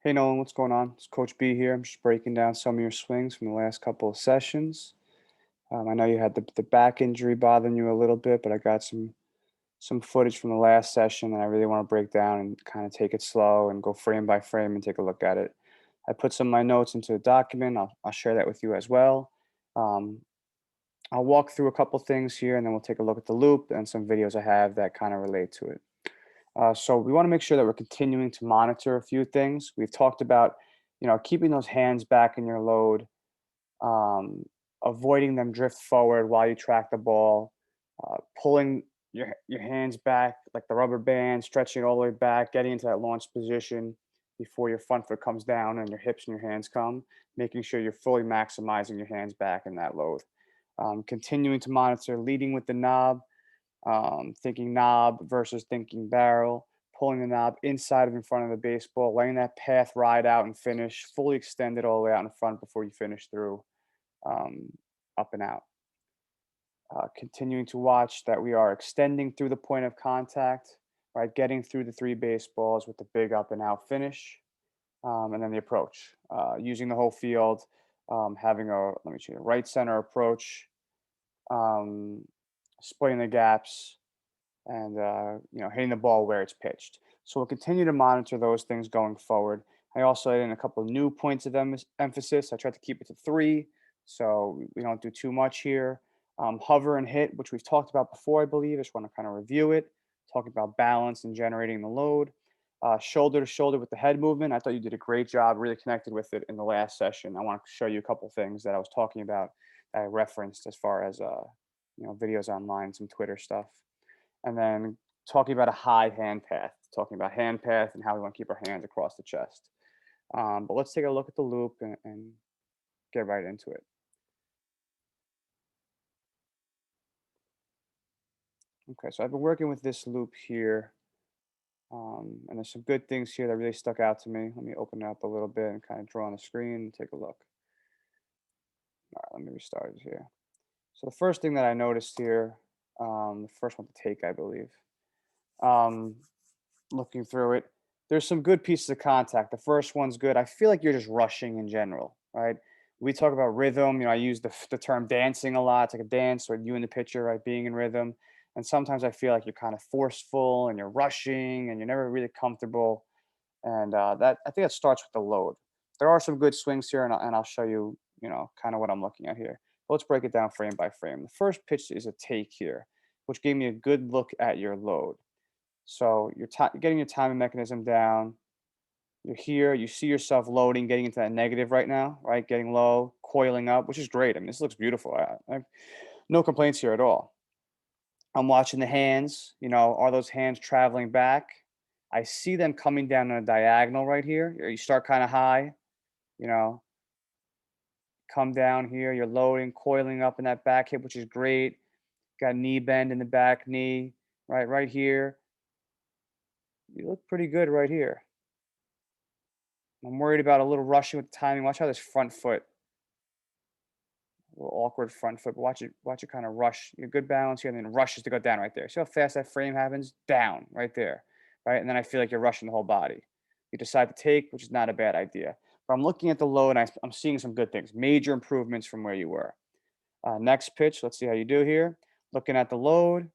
Hey Nolan, what's going on? It's Coach B here. I'm just breaking down some of your swings from the last couple of sessions. I know you had the back injury bothering you a little bit, but I got some footage from the last session that I really want to break down and kind of take it slow and go frame by frame and take a look at it. I put some of my notes into a document. I'll share that with you as well. Um, I'll walk through a couple things here, and then we'll take a look at the loop and some videos I have that kind of relate to it. So we want to make sure that we're continuing to monitor a few things. We've talked about, keeping those hands back in your load, um, avoiding them drift forward while you track the ball, pulling your hands back like the rubber band, stretching it all the way back, getting into that launch position before your front foot comes down and your hips and your hands come, making sure you're fully maximizing your hands back in that load. Continuing to monitor, leading with the knob, thinking knob versus thinking barrel, pulling the knob inside of in front of the baseball, letting that path ride out and finish, fully extended all the way out in front before you finish through, um, up and out. Continuing to watch that we are extending through the point of contact, right? Getting through the three baseballs with the big up and out finish, and then the approach, using the whole field, having let me see, a right center approach, um, splitting the gaps, and hitting the ball where it's pitched. So we'll continue to monitor those things going forward. I also added in a couple of new points of emphasis. I tried to keep it to three, so we don't do too much here. Hover and hit, which we've talked about before, I believe. I just want to kind of review it, talking about balance and generating the load. Shoulder to shoulder with the head movement. I thought you did a great job, really connected with it in the last session. I want to show you a couple things that I was talking about that I referenced as far as videos online, some Twitter stuff, and then talking about a high hand path, talking about hand path and how we want to keep our hands across the chest. But let's take a look at the loop and get right into it. Okay, so I've been working with this loop here, and there's some good things here that really stuck out to me. Let me open it up a little bit and kind of draw on the screen and take a look. All right, let me restart it here. So the first thing that I noticed here, the first one to take, I believe, um, looking through it, there's some good pieces of contact. The first one's good. I feel like you're just rushing in general, right? We talk about rhythm. I use the term dancing a lot. It's like a dance, or you in the picture, right? Being in rhythm. And sometimes I feel like you're kind of forceful and you're rushing and you're never really comfortable. And that I think that starts with the load. There are some good swings here, and I'll show you, kind of what I'm looking at here. But let's break it down frame by frame. The first pitch is a take here, which gave me a good look at your load. So you're getting your timing mechanism down. You're here. You see yourself loading, getting into that negative right now, right? Getting low, coiling up, which is great. I mean, this looks beautiful. I have no complaints here at all. I'm watching the hands. Are those hands traveling back? I see them coming down on a diagonal right here. You start kind of high, you know, come down here. You're loading, coiling up in that back hip, which is great. Got knee bend in the back knee, right here. You look pretty good right here. I'm worried about a little rushing with the timing. Watch how this front foot, a little awkward front foot, but watch it kind of rush. You good balance here, and then rushes to go down right there. See how fast that frame happens? Down right there, right? And then I feel like you're rushing the whole body. You decide to take, which is not a bad idea. But I'm looking at the low, and I'm seeing some good things, major improvements from where you were. Next pitch, let's see how you do here. Looking at the load,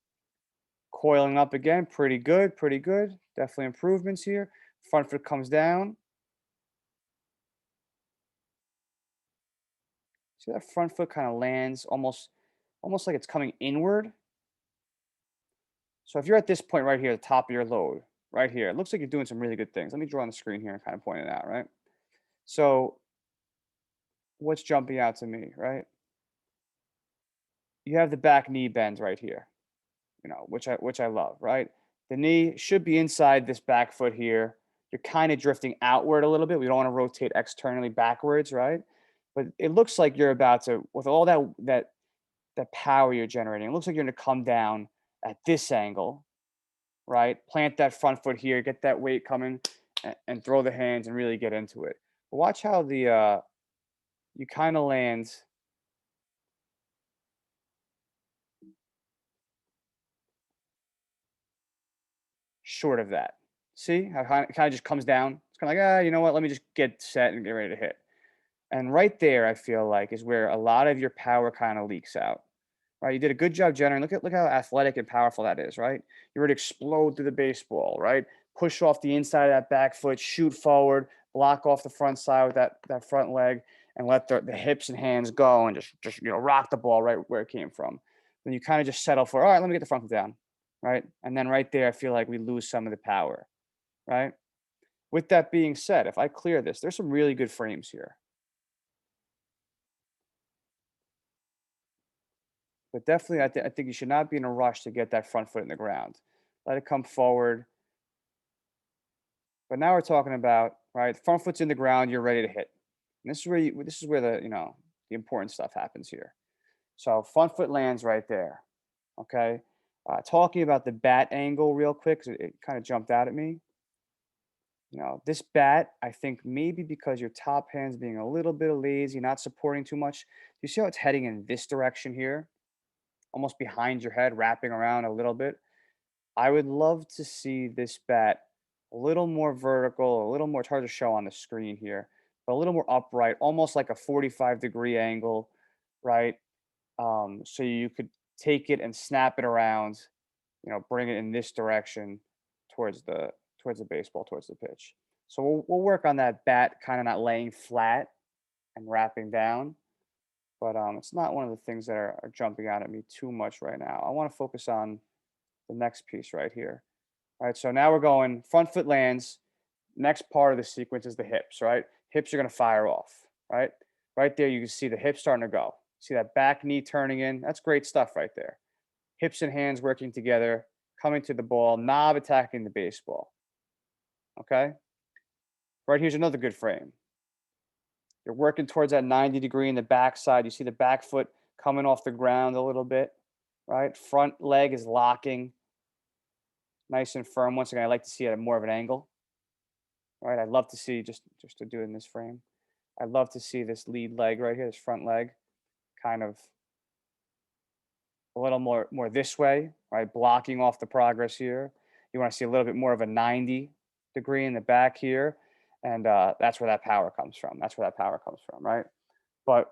coiling up again, pretty good, pretty good. Definitely improvements here. Front foot comes down. See that front foot kind of lands almost like it's coming inward. So if you're at this point right here, the top of your load, right here, it looks like you're doing some really good things. Let me draw on the screen here and kind of point it out, right? So what's jumping out to me, right? You have the back knee bends right here, which I love, right? The knee should be inside this back foot here. You're kind of drifting outward a little bit. We don't want to rotate externally backwards, right? But it looks like you're about to, with all that power you're generating, it looks like you're going to come down at this angle, right? Plant that front foot here, get that weight coming, and throw the hands and really get into it. But watch how you kind of land short of that. See how it kind of just comes down, kind of like, you know what? Let me just get set and get ready to hit. And right there, I feel like is where a lot of your power kind of leaks out. Right? You did a good job generating. Look how athletic and powerful that is, right? You're ready to explode through the baseball, right? Push off the inside of that back foot, shoot forward, block off the front side with that front leg, and let the hips and hands go and just rock the ball right where it came from. Then you kind of just settle for, all right, let me get the front foot down, right? And then right there, I feel like we lose some of the power, right? With that being said, if I clear this, there's some really good frames here. But definitely, I think you should not be in a rush to get that front foot in the ground. Let it come forward. But now we're talking about, right, front foot's in the ground, you're ready to hit. And this is where the important stuff happens here. So front foot lands right there. Okay. Talking about the bat angle real quick, 'cause it kind of jumped out at me. This bat, I think maybe because your top hand's being a little bit lazy, not supporting too much. You see how it's heading in this direction here, almost behind your head, wrapping around a little bit. I would love to see this bat a little more vertical, a little more, it's hard to show on the screen here, but a little more upright, almost like a 45-degree angle, right? So you could take it and snap it around, bring it in this direction towards the baseball, towards the pitch. So we'll work on that bat kind of not laying flat and wrapping down, but it's not one of the things that are jumping out at me too much right now. I want to focus on the next piece right here. All right, so now we're going front foot lands. Next part of the sequence is the hips, right? Hips are going to fire off, right? Right there, you can see the hips starting to go. See that back knee turning in? That's great stuff right there. Hips and hands working together, coming to the ball, knob attacking the baseball. Okay? Right here's another good frame. You're working towards that 90-degree in the backside. You see the back foot coming off the ground a little bit, right? Front leg is locking nice and firm. Once again, I like to see it at more of an angle. Right, I'd love to see just to do it in this frame. I'd love to see this lead leg right here, this front leg, kind of a little more this way, right? Blocking off the progress here. You want to see a little bit more of a 90-degree in the back here, and that's where that power comes from. That's where that power comes from, right? But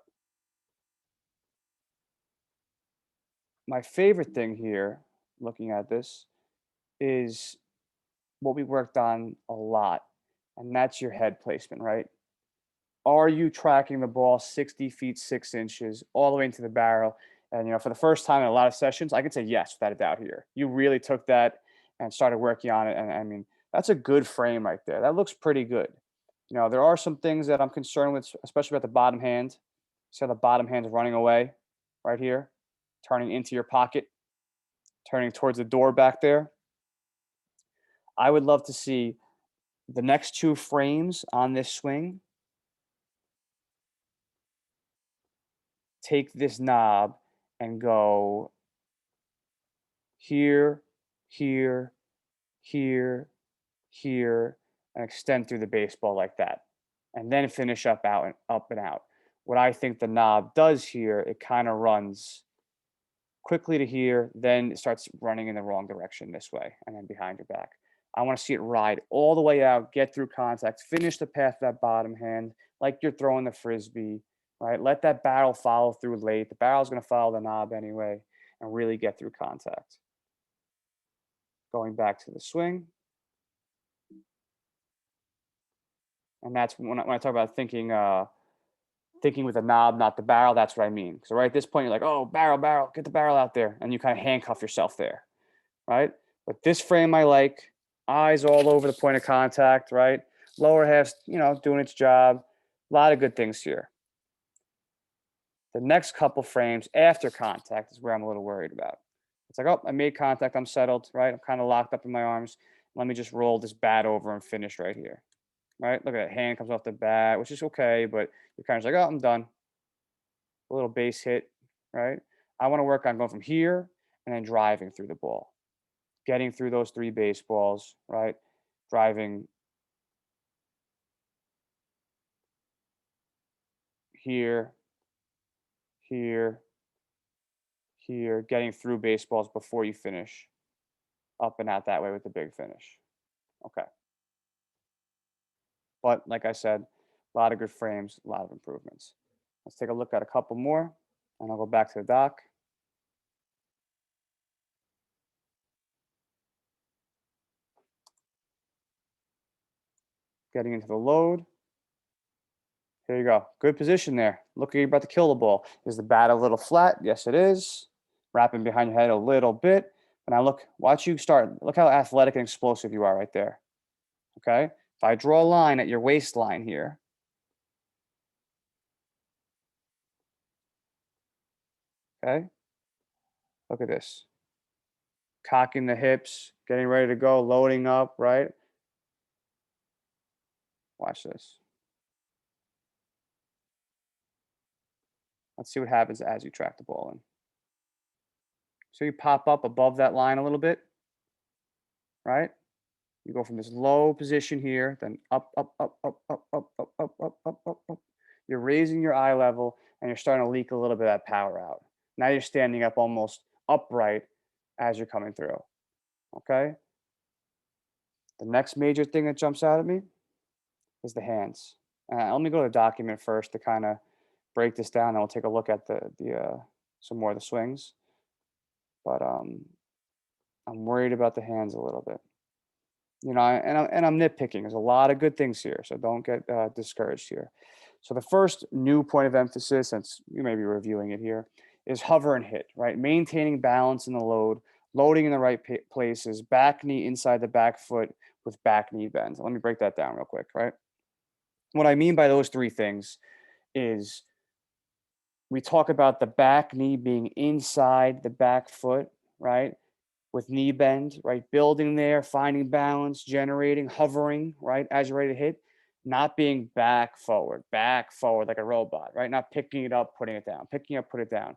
my favorite thing here, looking at this, is what we worked on a lot, and that's your head placement, right? Are you tracking the ball 60 feet 6 inches all the way into the barrel? And for the first time in a lot of sessions, I can say yes, without a doubt here. You really took that and started working on it. And I mean, that's a good frame right there. That looks pretty good. There are some things that I'm concerned with, especially about the bottom hand. See how the bottom hand's running away right here, turning into your pocket, turning towards the door back there. I would love to see the next two frames on this swing take this knob and go here, here, here, here, and extend through the baseball like that. And then finish up and out. What I think the knob does here, it kind of runs quickly to here, then it starts running in the wrong direction this way, and then behind your back. I want to see it ride all the way out, get through contact, finish the path of that bottom hand, like you're throwing the frisbee, right? Let that barrel follow through late. The barrel's going to follow the knob anyway, and really get through contact. Going back to the swing. And that's when I talk about thinking with the knob, not the barrel. That's what I mean. So right at this point, you're like, oh, barrel, barrel, get the barrel out there, and you kind of handcuff yourself there, right? But this frame I like, eyes all over the point of contact, right? Lower half's doing its job. A lot of good things here. The next couple frames after contact is where I'm a little worried about. It's like, oh, I made contact, I'm settled, right? I'm kind of locked up in my arms. Let me just roll this bat over and finish right here. Right? Look at that hand comes off the bat, which is okay, but you're kind of like, oh, I'm done. A little base hit, right? I want to work on going from here and then driving through the ball, getting through those three baseballs, right? Driving here, here, here, getting through baseballs before you finish up and out that way with the big finish. Okay. But like I said, a lot of good frames, a lot of improvements. Let's take a look at a couple more, and I'll go back to the dock. Getting into the load. Here you go. Good position there. Look like you're about to kill the ball. Is the bat a little flat? Yes, it is. Wrapping behind your head a little bit. But now look, watch you start. Look how athletic and explosive you are right there. Okay. If I draw a line at your waistline here, okay, look at this. Cocking the hips, getting ready to go, loading up, right? Watch this. Let's see what happens as you track the ball in. So you pop up above that line a little bit, right? You go from this low position here, then up, up, up, up, up, up, up, up, up, up, up, up. You're raising your eye level and you're starting to leak a little bit of that power out. Now you're standing up almost upright as you're coming through. Okay. The next major thing that jumps out at me is the hands. Let me go to the document first to kind of break this down, and we'll take a look at the some more of the swings. But I'm worried about the hands a little bit. You know, and I'm nitpicking. There's a lot of good things here, so don't get discouraged here. So the first new point of emphasis, since you may be reviewing it here, is hover and hit. Right, maintaining balance in the load, loading in the right places, back knee inside the back foot with back knee bends. Let me break that down real quick. Right, what I mean by those three things is we talk about the back knee being inside the back foot, right? With knee bend, right? Building there, finding balance, generating, hovering, right? As you're ready to hit, not being back forward like a robot, right? Not picking it up, putting it down, picking up, put it down,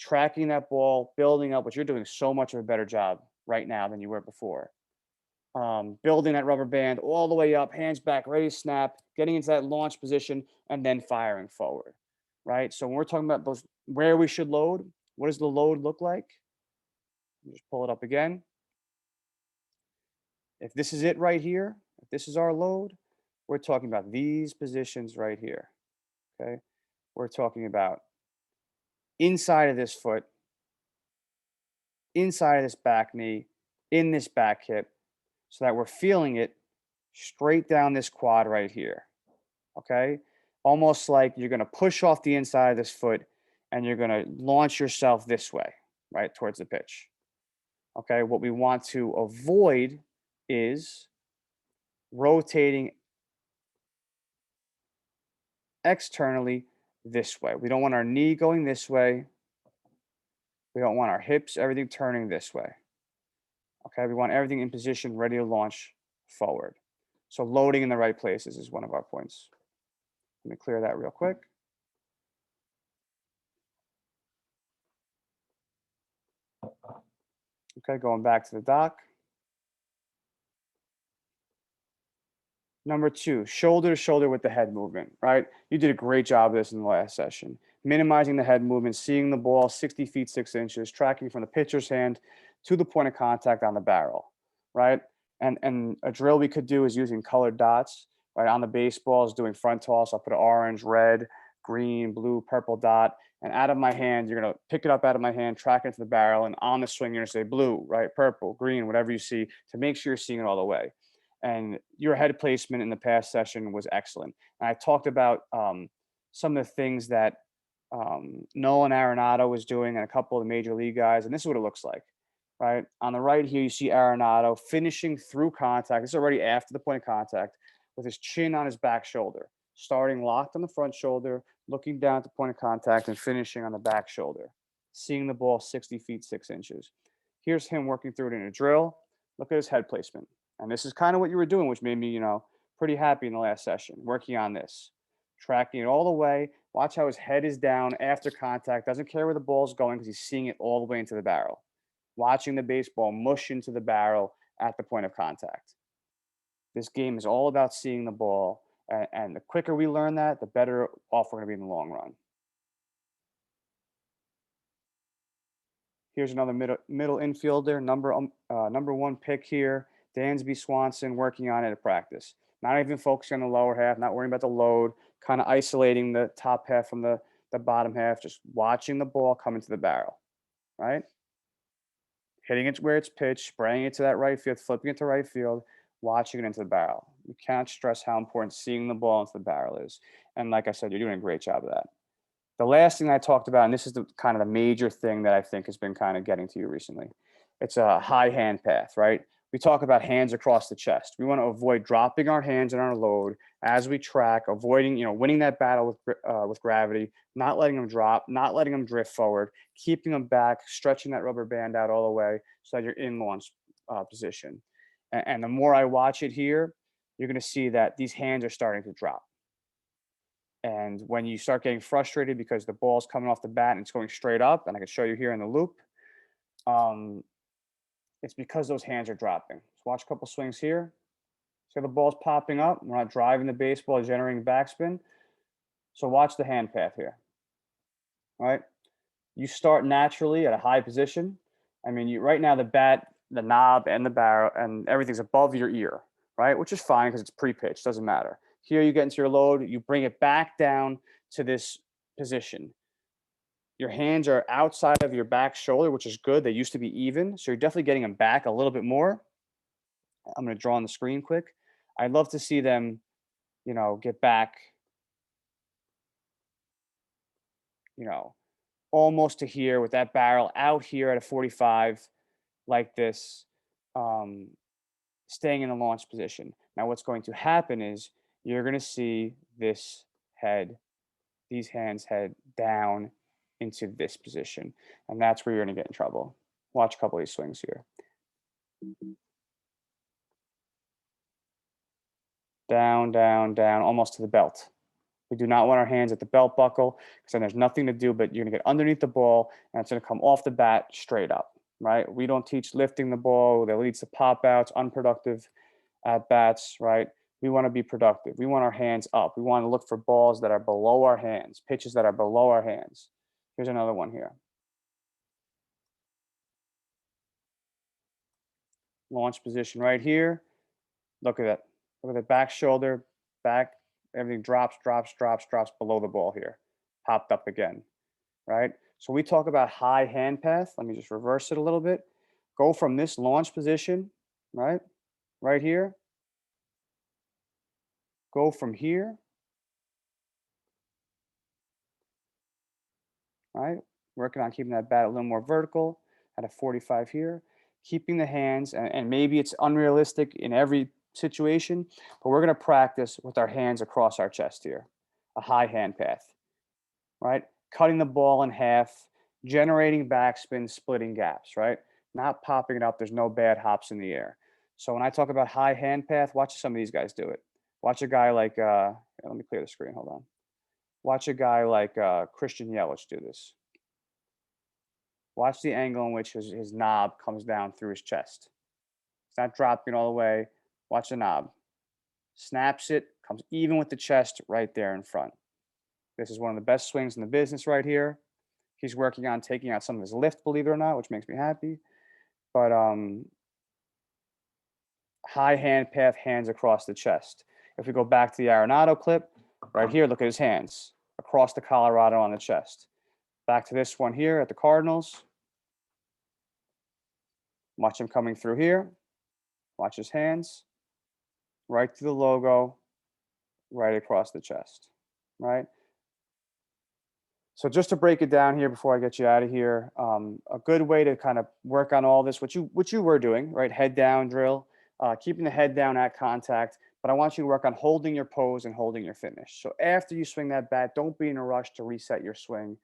tracking that ball, building up, which you're doing so much of a better job right now than you were before. Building that rubber band all the way up, hands back, ready to snap, getting into that launch position, and then firing forward, right? So when we're talking about those, where we should load, what does the load look like? Just pull it up again. If this is it right here, if this is our load, we're talking about these positions right here, okay? We're talking about inside of this foot, inside of this back knee, in this back hip, so that we're feeling it straight down this quad right here, okay? Almost like you're gonna push off the inside of this foot and you're gonna launch yourself this way, right, towards the pitch, okay? What we want to avoid is rotating externally this way. We don't want our knee going this way. We don't want our hips, everything turning this way. Okay, we want everything in position, ready to launch forward. So loading in the right places is one of our points. Let me clear that real quick. Okay, going back to the dock. Number two, shoulder to shoulder with the head movement, right? You did a great job of this in the last session. Minimizing the head movement, seeing the ball 60 feet, 6 inches, tracking from the pitcher's hand to the point of contact on the barrel, right? And a drill we could do is using colored dots, right? On the baseballs, doing front toss, I'll put an orange, red, green, blue, purple dot. And out of my hand, you're going to pick it up out of my hand, track it to the barrel, and on the swing, you're going to say blue, right? Purple, green, whatever you see to make sure you're seeing it all the way. And your head placement in the past session was excellent. And I talked about some of the things that Nolan Arenado was doing and a couple of the major league guys, and this is what it looks like, right? On the right here, you see Arenado finishing through contact. This is already after the point of contact with his chin on his back shoulder, starting locked on the front shoulder, looking down at the point of contact and finishing on the back shoulder, seeing the ball 60 feet, 6 inches. Here's him working through it in a drill. Look at his head placement. And this is kind of what you were doing, which made me, pretty happy in the last session, working on this, tracking it all the way. Watch how his head is down after contact, doesn't care where the ball's going because he's seeing it all the way into the barrel. Watching the baseball mush into the barrel at the point of contact. This game is all about seeing the ball. And the quicker we learn that, the better off we're going to be in the long run. Here's another middle infielder, number one pick here, Dansby Swanson, working on it at practice. Not even focusing on the lower half, not worrying about the load, kind of isolating the top half from the bottom half, just watching the ball come into the barrel, right? Hitting it where it's pitched, spraying it to that right field, flipping it to right field, watching it into the barrel. You can't stress how important seeing the ball into the barrel is. And like I said, you're doing a great job of that. The last thing I talked about, and this is the kind of the major thing that I think has been kind of getting to you recently, it's a high hand path, right? We talk about hands across the chest. We want to avoid dropping our hands in our load as we track, avoiding, winning that battle with gravity, not letting them drop, not letting them drift forward, keeping them back, stretching that rubber band out all the way so that you're in launch position. And the more I watch it here, you're going to see that these hands are starting to drop. And when you start getting frustrated because the ball's coming off the bat and it's going straight up, and I can show you here in the loop, um, it's because those hands are dropping. So watch a couple swings here. See the ball's popping up. We're not driving the baseball, generating backspin. So watch the hand path here. All right. You start naturally at a high position. I mean, right now the bat, the knob, and the barrel and everything's above your ear, right? Which is fine because it's pre-pitch, doesn't matter. Here you get into your load, you bring it back down to this position. Your hands are outside of your back shoulder, which is good. They used to be even, so you're definitely getting them back a little bit more. I'm going to draw on the screen quick. I'd love to see them, get back, you know, almost to here with that barrel out here at a 45 like this, um, staying in the launch position. Now, what's going to happen is you're going to see this head, these hands head down into this position. And that's where you're going to get in trouble. Watch a couple of these swings here. Down, down, down, almost to the belt. We do not want our hands at the belt buckle because then there's nothing to do, but you're going to get underneath the ball and it's going to come off the bat straight up, right? We don't teach lifting the ball. That leads to pop outs, unproductive at bats, right? We want to be productive. We want our hands up. We want to look for balls that are below our hands, pitches that are below our hands. Here's another one here. Launch position right here. Look at that. Look at the back shoulder, back, everything drops, drops, drops, drops below the ball here. Popped up again, right? So we talk about high hand path. Let me just reverse it a little bit. Go from this launch position, right? Right here. Go from here, right? Working on keeping that bat a little more vertical at a 45 here. Keeping the hands, and maybe it's unrealistic in every situation, but we're going to practice with our hands across our chest here. A high hand path, right? Cutting the ball in half, generating backspin, splitting gaps, right? Not popping it up. There's no bad hops in the air. So when I talk about high hand path, watch some of these guys do it. Watch a guy like, let me clear the screen. Hold on. Watch a guy like Christian Yelich do this. Watch the angle in which his knob comes down through his chest. It's not dropping all the way. Watch the knob. Snaps it, comes even with the chest right there in front. This is one of the best swings in the business right here. He's working on taking out some of his lift, believe it or not, which makes me happy. But high hand path, hands across the chest. If we go back to the Arenado clip, right here, look at his hands across the Colorado on the chest. Back to this one here at the Cardinals. Watch him coming through here. Watch his hands. Right to the logo, right across the chest, right? So just to break it down here before I get you out of here, a good way to kind of work on all this, which you were doing, right? Head down drill, keeping the head down at contact, but I want you to work on holding your pose and holding your finish. So after you swing that bat, don't be in a rush to reset your swing.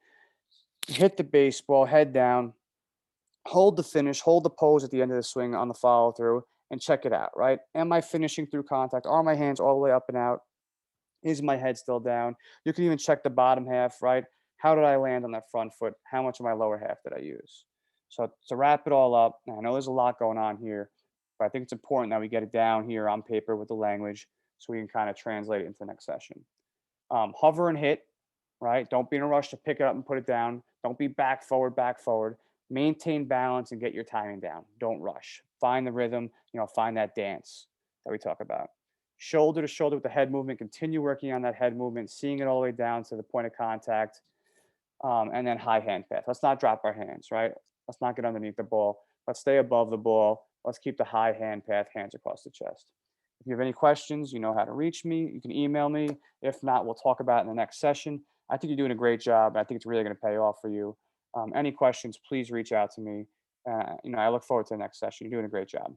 Hit the baseball, head down, hold the finish, hold the pose at the end of the swing on the follow through, and check it out, right? Am I finishing through contact? Are my hands all the way up and out? Is my head still down? You can even check the bottom half, right? How did I land on that front foot? How much of my lower half did I use? So to wrap it all up, I know there's a lot going on here, but I think it's important that we get it down here on paper with the language so we can kind of translate it into the next session. Hover and hit, right? Don't be in a rush to pick it up and put it down. Don't be back, forward, back, forward. Maintain balance and get your timing down. Don't rush. Find the rhythm, find that dance that we talk about. shoulder to shoulder with the head movement, continue working on that head movement, seeing it all the way down to the point of contact, and then high hand path. Let's not drop our hands, right? Let's not get underneath the ball. Let's stay above the ball. Let's keep the high hand path, hands across the chest. If you have any questions, you know how to reach me. You can email me. If not, we'll talk about it in the next session. I think you're doing a great job. I think it's really going to pay off for you. Any questions, please reach out to me. I look forward to the next session. You're doing a great job.